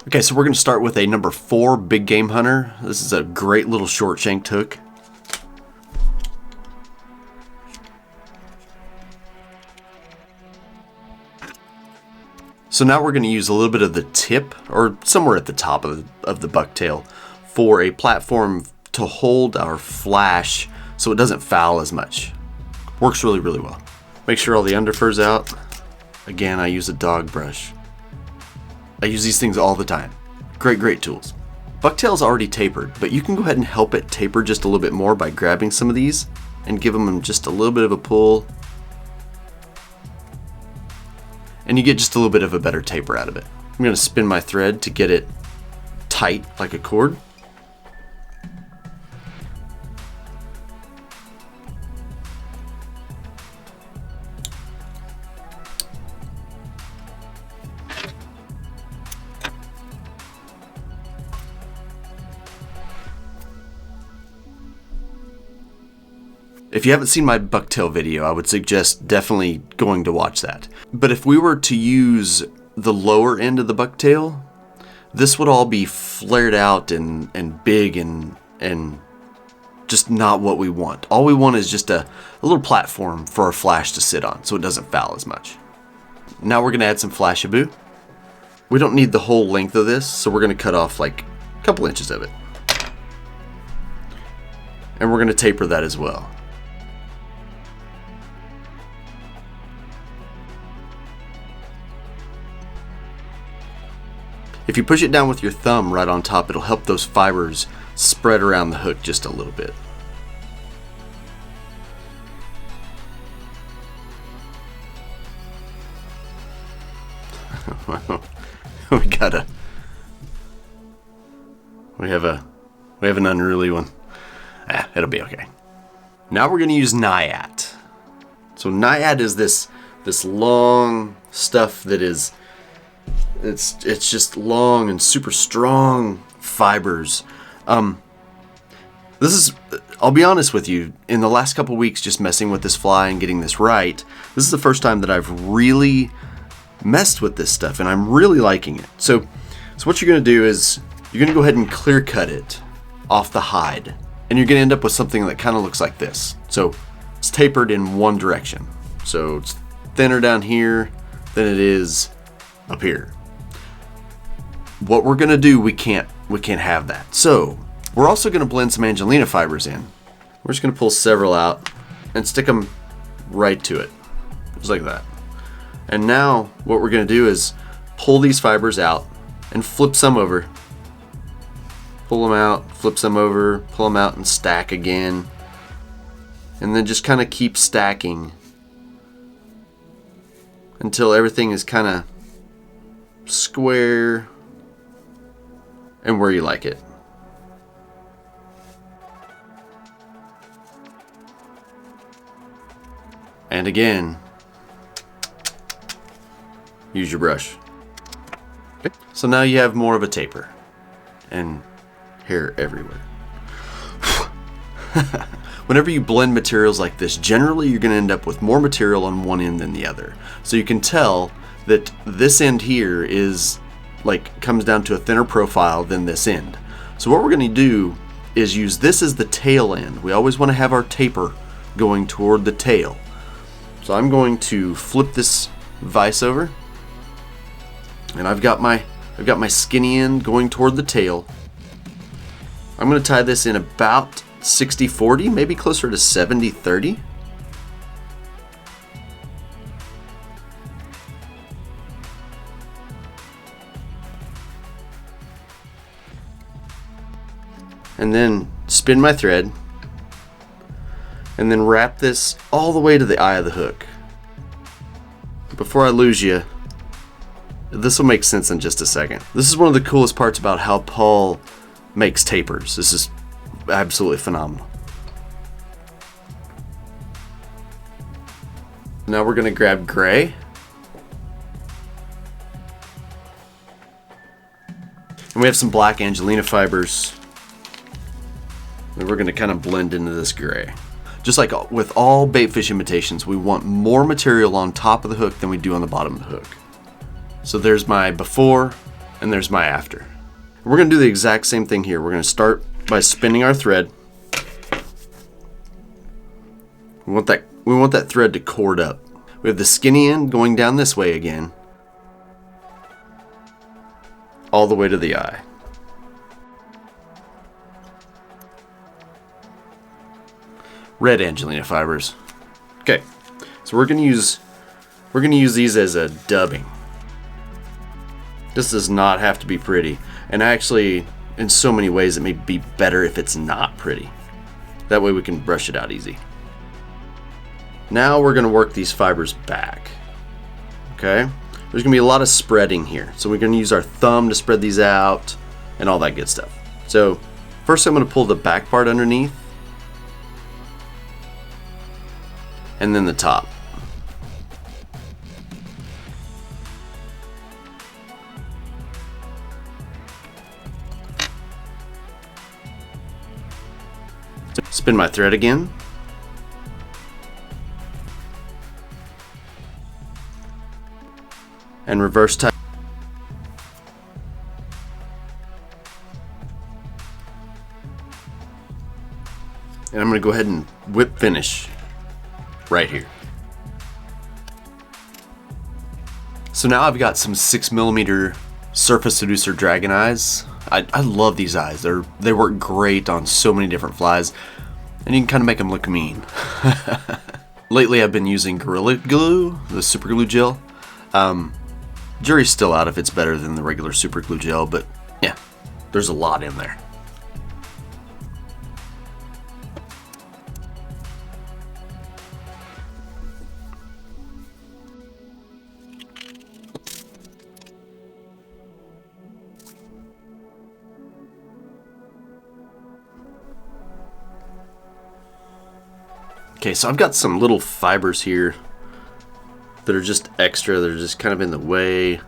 Okay, so we're going to start with a number 4 big game hunter. This is a great little short shanked hook. So now we're going to use a little bit of the tip, or somewhere at the top of the bucktail, for a platform to hold our flash so it doesn't foul as much. Works really, really well. Make sure all the underfur's out. Again, I use a dog brush. I use these things all the time. Great, great tools. Bucktail's already tapered, but you can go ahead and help it taper just a little bit more by grabbing some of these and giving them just a little bit of a pull. And you get just a little bit of a better taper out of it. I'm going to spin my thread to get it tight like a cord. If you haven't seen my bucktail video, I would suggest definitely going to watch that. But if we were to use the lower end of the bucktail, this would all be flared out and big and just not what we want. All we want is just a little platform for our flash to sit on so it doesn't foul as much. Now we're going to add some Flashaboo. We don't need the whole length of this, so we're going to cut off like a couple inches of it. And we're going to taper that as well. If you push it down with your thumb right on top, it'll help those fibers spread around the hook just a little bit. we have an unruly one. It'll be okay. Now we're going to use Naiad. So Naiad is this long stuff that is it's just long and super strong fibers. I'll be honest with you, in the last couple weeks just messing with this fly and getting this right, this is the first time that I've really messed with this stuff and I'm really liking it. So what you're going to do is you're going to go ahead and clear cut it off the hide, and you're going to end up with something that kind of looks like this. So it's tapered in one direction. So it's thinner down here than it is up here. What we're gonna do, we can't have that. So we're also gonna blend some Angelina fibers in. We're just gonna pull several out and stick them right to it, just like that. And now what we're gonna do is pull these fibers out and flip some over. Pull them out, flip some over, pull them out and stack again. And then just kind of keep stacking until everything is kind of square and where you like it. And again, use your brush. Okay. So now you have more of a taper and hair everywhere. Whenever you blend materials like this, generally you're going to end up with more material on one end than the other. So you can tell that this end here comes down to a thinner profile than this end. So what we're going to do is use this as the tail end. We always want to have our taper going toward the tail. So I'm going to flip this vise over, and I've got my skinny end going toward the tail. I'm going to tie this in about 60-40, maybe closer to 70-30. And then spin my thread and then wrap this all the way to the eye of the hook. Before I lose you, this will make sense in just a second. This is one of the coolest parts about how Paul makes tapers. This is absolutely phenomenal. Now we're going to grab gray. And we have some black Angelina fibers. And we're going to kind of blend into this gray. Just like with all baitfish imitations, we want more material on top of the hook than we do on the bottom of the hook. So there's my before And there's my after. We're going to do the exact same thing here. We're going to start by spinning our thread. We want that thread to cord up. We have the skinny end going down this way again, all the way to the eye. Red Angelina fibers. Okay, so we're gonna use these as a dubbing. This does not have to be pretty, and actually, in so many ways, it may be better if it's not pretty. That way we can brush it out easy. Now we're gonna work these fibers back. Okay, there's gonna be a lot of spreading here, so we're gonna use our thumb to spread these out and all that good stuff. So first I'm gonna pull the back part underneath, and then the top. Spin my thread again. And reverse tie. And I'm going to go ahead and whip finish right here. So now I've got some 6mm Surface Seducer Dragon eyes. I love these eyes. They work great on so many different flies, and you can kind of make them look mean. Lately I've been using Gorilla Glue, the super glue gel. Jury's still out if it's better than the regular super glue gel, but yeah, there's a lot in there. Okay, so I've got some little fibers here that are just extra. They're just kind of in the way.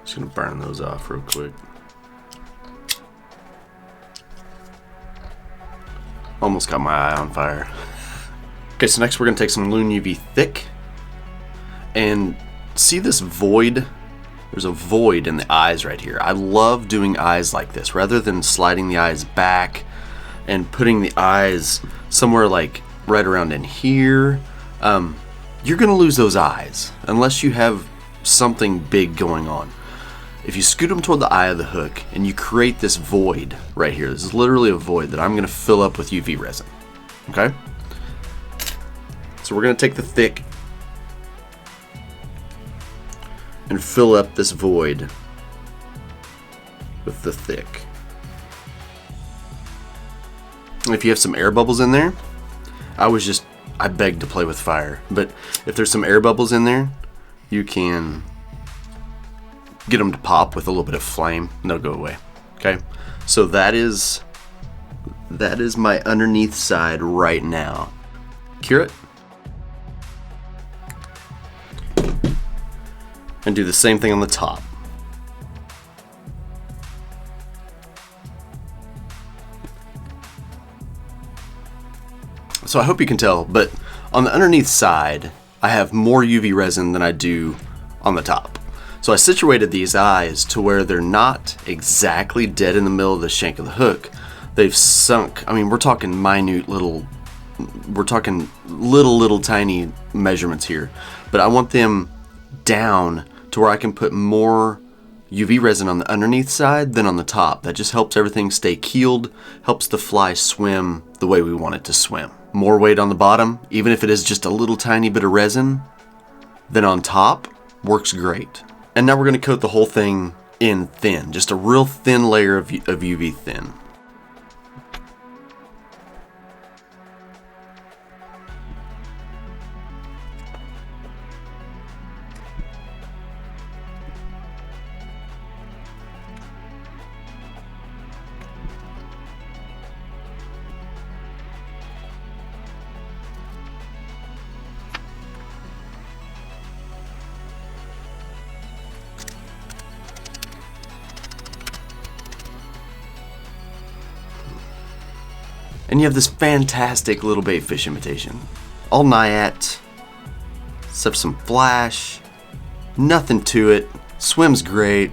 Just gonna burn those off real quick. Almost got my eye on fire. Okay, so next we're gonna take some Loon UV Thick and see this void. There's a void in the eyes right here. I love doing eyes like this rather than sliding the eyes back and putting the eyes somewhere like right around in here. You're gonna lose those eyes unless you have something big going on. If you scoot them toward the eye of the hook and you create this void right here, this is literally a void that I'm gonna fill up with UV resin. Okay? So we're gonna take the thick and fill up this void with the thick. If you have some air bubbles in there, I beg to play with fire, but if there's some air bubbles in there, you can get them to pop with a little bit of flame and they'll go away. Okay, so that is my underneath side right now. Cure it and do the same thing on the top. So I hope you can tell, but on the underneath side, I have more UV resin than I do on the top. So I situated these eyes to where they're not exactly dead in the middle of the shank of the hook. They've sunk. I mean, we're talking little tiny measurements here, but I want them down to where I can put more UV resin on the underneath side than on the top. That just helps everything stay keeled, helps the fly swim the way we want it to swim. More weight on the bottom, even if it is just a little tiny bit of resin, than on top, works great. And now we're going to coat the whole thing in thin, just a real thin layer of UV thin. And you have this fantastic little baitfish imitation. All Nyat, except some flash, nothing to it. Swims great.